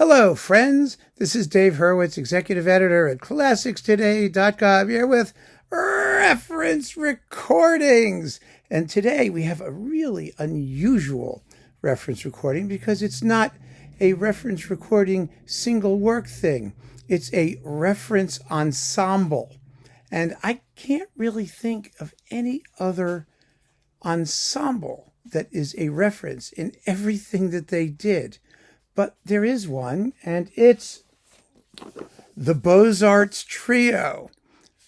Hello, friends. This is Dave Hurwitz, executive editor at ClassicsToday.com, here with reference recordings. And today we have a really unusual reference recording because it's not a reference recording single work thing. It's a reference ensemble. And I can't really think of any other ensemble that is a reference in everything that they did. But there is one, and it's the Beaux Trio.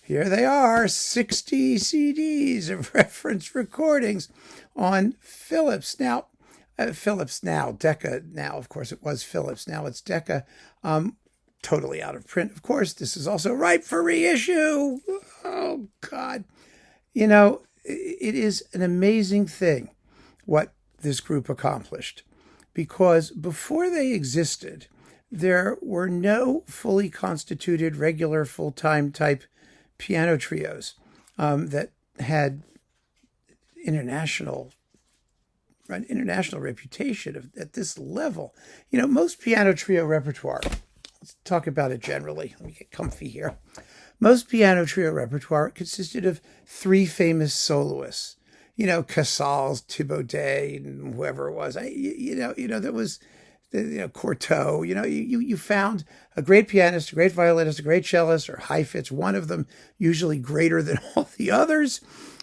Here they are, 60 CDs of reference recordings on Philips. Now, Decca now, of course it was Philips, now it's Decca. Totally out of print, of course. This is also ripe for reissue. Oh, God. You know, it is an amazing thing what this group accomplished. Because before they existed, there were no fully constituted, regular, full-time type piano trios that had international reputation at this level. You know, most piano trio repertoire, let's talk about it generally. Let me get comfy here. Most piano trio repertoire consisted of three famous soloists. You know, Casals, Thibaudet, and whoever it was. There was, Courteau. You found a great pianist, a great violinist, a great cellist, or Heifetz, one of them, usually greater than all the others,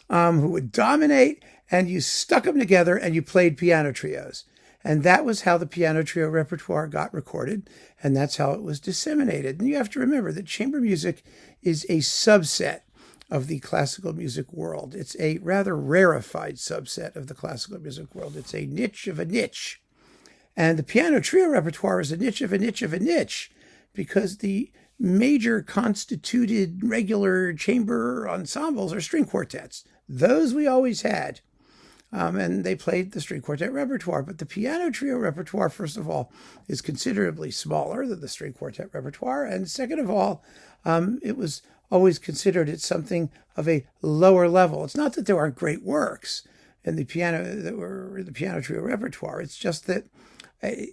who would dominate, and you stuck them together and you played piano trios. And that was how the piano trio repertoire got recorded, and that's how it was disseminated. And you have to remember that chamber music is a subset of the classical music world. It's a rather rarefied subset of the classical music world. It's a niche of a niche. And the piano trio repertoire is a niche of a niche of a niche because the major constituted regular chamber ensembles are string quartets. Those we always had. And they played the string quartet repertoire. But the piano trio repertoire, first of all, is considerably smaller than the string quartet repertoire. And second of all, it was always considered it something of a lower level. It's not that there aren't great works in the piano that were in the piano trio repertoire. It's just that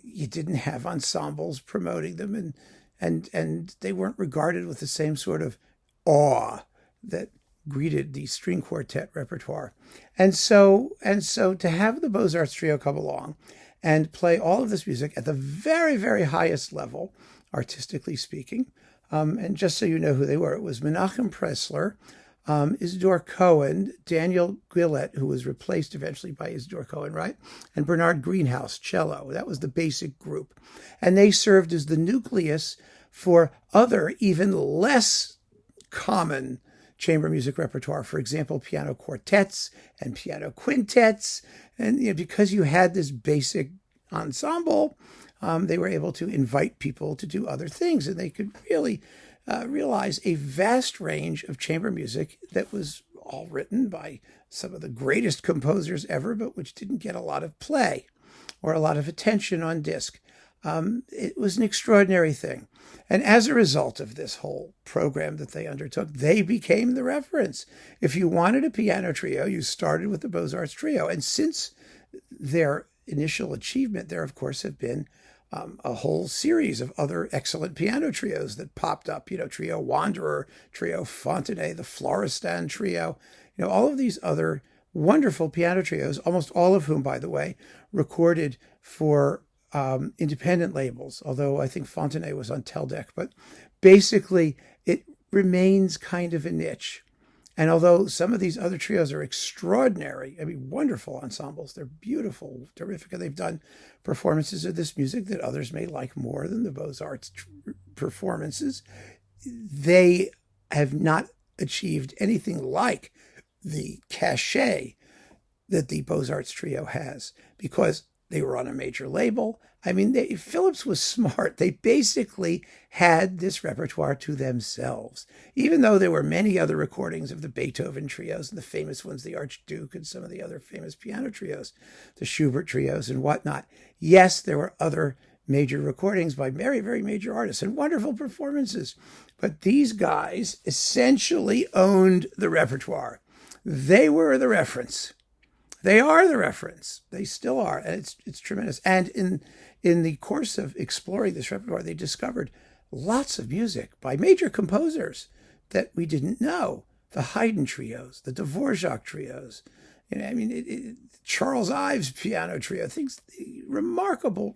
you didn't have ensembles promoting them, and they weren't regarded with the same sort of awe that greeted the string quartet repertoire. And so to have the Beaux Trio come along and play all of this music at the very, very highest level, artistically speaking, and just so you know who they were, it was Menachem Pressler, Isidore Cohen, Daniel Gillette, who was replaced eventually by Isidore Cohen, right? And Bernard Greenhouse, cello. That was the basic group. And they served as the nucleus for other, even less common chamber music repertoire. For example, piano quartets and piano quintets. And because you had this basic ensemble, they were able to invite people to do other things, and they could really realize a vast range of chamber music that was all written by some of the greatest composers ever, but which didn't get a lot of play or a lot of attention on disc. It was an extraordinary thing. And as a result of this whole program that they undertook, they became the reference. If you wanted a piano trio, you started with the Beaux Trio. And since their initial achievement, there, of course, have been a whole series of other excellent piano trios that popped up, Trio Wanderer, Trio Fontenay, the Florestan Trio, all of these other wonderful piano trios, almost all of whom, by the way, recorded for independent labels, although I think Fontenay was on Teldec. But basically, it remains kind of a niche. And although some of these other trios are extraordinary, wonderful ensembles, they're beautiful, terrific, and they've done performances of this music that others may like more than the Beaux Arts performances, they have not achieved anything like the cachet that the Beaux Arts Trio has, because they were on a major label. Philips was smart. They basically had this repertoire to themselves, even though there were many other recordings of the Beethoven trios and the famous ones, the Archduke and some of the other famous piano trios, the Schubert trios and whatnot. Yes, there were other major recordings by very, very major artists and wonderful performances. But these guys essentially owned the repertoire. They were the reference. They are the reference. They still are. And it's tremendous. And in the course of exploring this repertoire, they discovered lots of music by major composers that we didn't know. The Haydn trios, the Dvorak trios, Charles Ives piano trio, things, remarkable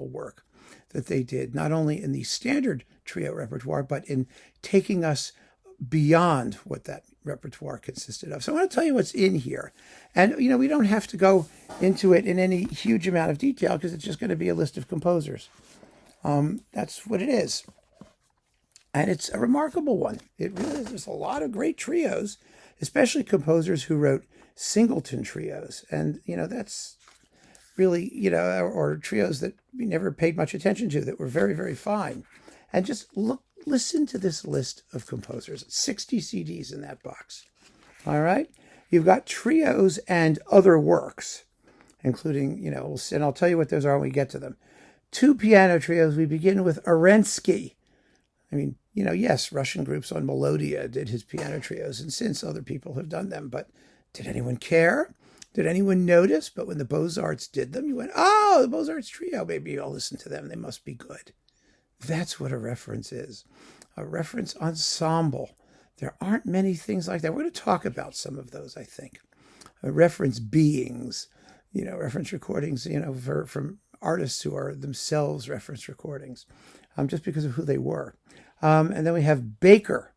work that they did, not only in the standard trio repertoire, but in taking us beyond what that repertoire consisted of. So I want to tell you what's in here. And, we don't have to go into it in any huge amount of detail because it's just going to be a list of composers. That's what it is. And it's a remarkable one. It really is. There's a lot of great trios, especially composers who wrote singleton trios. And, that's really, or trios that we never paid much attention to that were very, very fine. And just listen to this list of composers. 60 CDs in that box. All right? You've got trios and other works, including, and I'll tell you what those are when we get to them. 2 piano trios. We begin with Arensky. Yes, Russian groups on Melodia did his piano trios, and since other people have done them, but did anyone care? Did anyone notice? But when the Beaux-Arts did them, you went, oh, the Beaux-Arts trio, maybe I'll listen to them. They must be good. That's what a reference is. A reference ensemble. There aren't many things like that. We're going to talk about some of those, I think. Reference beings, reference recordings, from artists who are themselves reference recordings, just because of who they were. And then we have Baker.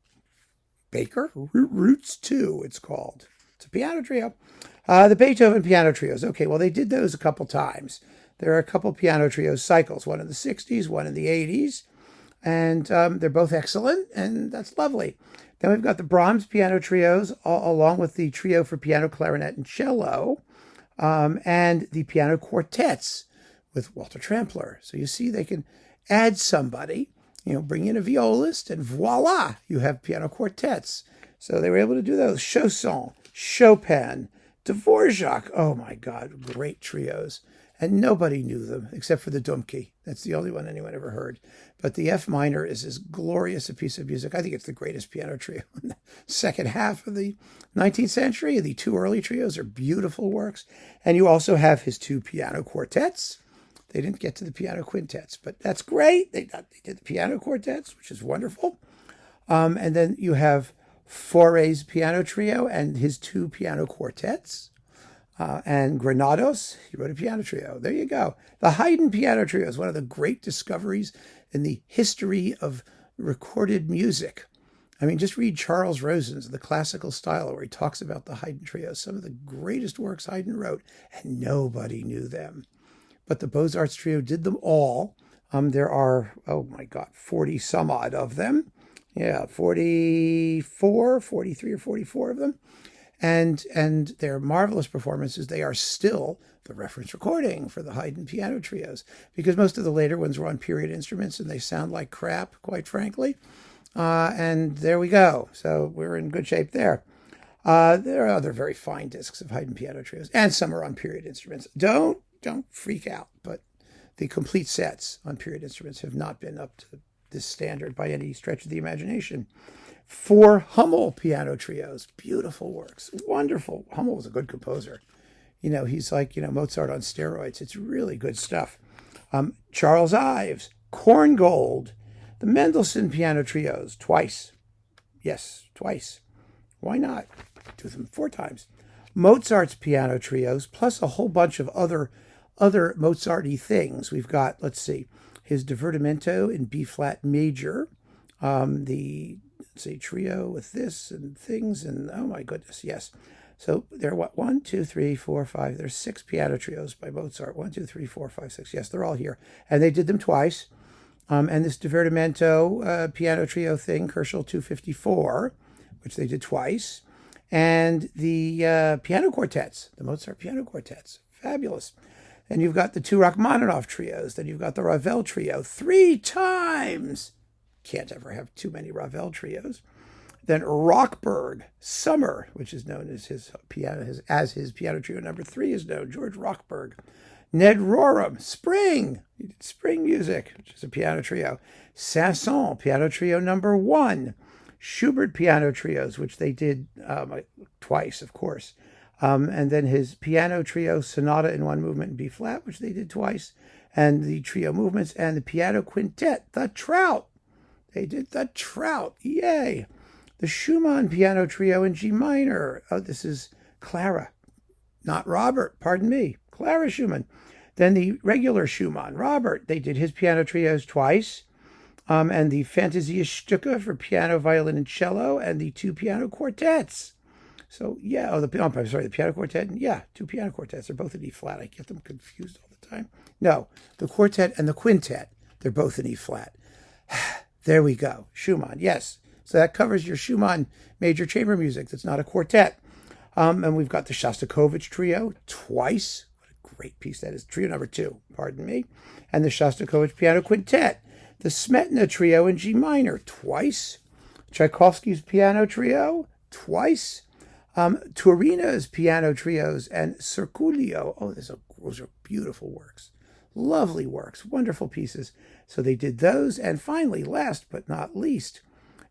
Baker? Roots 2, it's called. It's a piano trio. The Beethoven piano trios. Okay, well, they did those a couple times. There are a couple piano trio cycles, one in the 60s, one in the 80s. And they're both excellent, and that's lovely. Then we've got the Brahms piano trios, along with the trio for piano, clarinet, and cello, and the piano quartets with Walter Trampler. So you see, they can add somebody, bring in a violist, and voila, you have piano quartets. So they were able to do those. Chausson, Chopin, Dvorak. Oh my God, great trios. And nobody knew them except for the Dumke. That's the only one anyone ever heard. But the F minor is as glorious a piece of music. I think it's the greatest piano trio in the second half of the 19th century. The 2 early trios are beautiful works. And you also have his 2 piano quartets. They didn't get to the piano quintets, but that's great. They did the piano quartets, which is wonderful. And then you have Fauré's piano trio and his 2 piano quartets. And Granados, he wrote a piano trio. There you go. The Haydn piano trio is one of the great discoveries in the history of recorded music. Just read Charles Rosen's The Classical Style, where he talks about the Haydn trio, some of the greatest works Haydn wrote, and nobody knew them. But the Beaux-Arts trio did them all. There are, 40 some odd of them. Yeah, 43 or 44 of them. And their marvelous performances. They are still the reference recording for the Haydn piano trios, because most of the later ones were on period instruments and they sound like crap, quite frankly. And there we go. So we're in good shape there. There are other very fine discs of Haydn piano trios, and some are on period instruments. Don't freak out, but the complete sets on period instruments have not been up to this standard by any stretch of the imagination. 4 Hummel piano trios, beautiful works, wonderful. Hummel was a good composer. He's like, Mozart on steroids. It's really good stuff. Charles Ives, Korngold, the Mendelssohn piano trios, twice. Yes, twice. Why not? Do them 4 times. Mozart's piano trios, plus a whole bunch of other Mozart-y things. We've got, let's see, his Divertimento in B-flat major, the trio with this and things, and oh my goodness, yes. So there are 1, 2, 3, 4, 5. There's 6 piano trios by Mozart. 1, 2, 3, 4, 5, 6. Yes, they're all here, and they did them twice. And this Divertimento piano trio thing, Herschel 254, which they did twice, and the piano quartets, the Mozart piano quartets, fabulous. And you've got the 2 Rachmaninoff trios. Then you've got the Ravel trio 3 times. Can't ever have too many Ravel trios. Then Rockberg, Summer, which is known as his piano trio number 3 is known, George Rockberg. Ned Rorem, Spring, he did Spring Music, which is a piano trio. Saint-Saëns, piano trio number 1. Schubert piano trios, which they did twice, of course. And then his piano trio Sonata in 1 movement in B-flat, which they did twice. and the trio movements, and the piano quintet, the Trout. They did the Trout. Yay. The Schumann piano trio in G minor. Oh, this is Clara, not Robert. Pardon me. Clara Schumann. Then the regular Schumann, Robert. They did his piano trios twice. And the Fantasia Stücke for piano, violin, and cello, and the 2 piano quartets. So, yeah, the piano quartet, and 2 piano quartets. They're both in E flat. I get them confused all the time. No, the quartet and the quintet, they're both in E flat. There we go. Schumann, yes. So that covers your Schumann major chamber music. That's not a quartet. And we've got the Shostakovich trio twice. What a great piece that is. Trio number 2, pardon me. And the Shostakovich piano quintet. The Smetana trio in G minor twice. Tchaikovsky's piano trio twice. Turina's piano trios and Circulio. Oh, those are beautiful works. Lovely works. Wonderful pieces. So they did those. And finally, last but not least,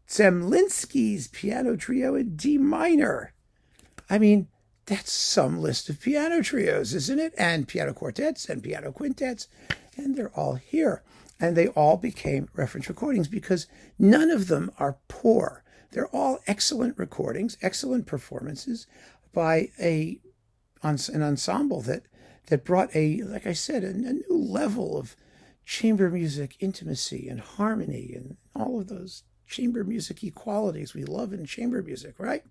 Zemlinsky's piano trio in D minor. I mean, that's some list of piano trios, isn't it? And piano quartets and piano quintets. And they're all here. And they all became reference recordings because none of them are poor. They're all excellent recordings, excellent performances by an ensemble that brought like I said, a new level of chamber music intimacy and harmony and all of those chamber music qualities we love in chamber music, right?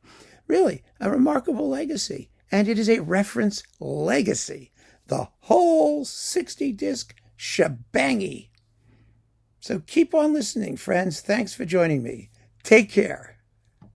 Really, a remarkable legacy. And it is a reference legacy. The whole 60-disc shebangy. So keep on listening, friends. Thanks for joining me. Take care.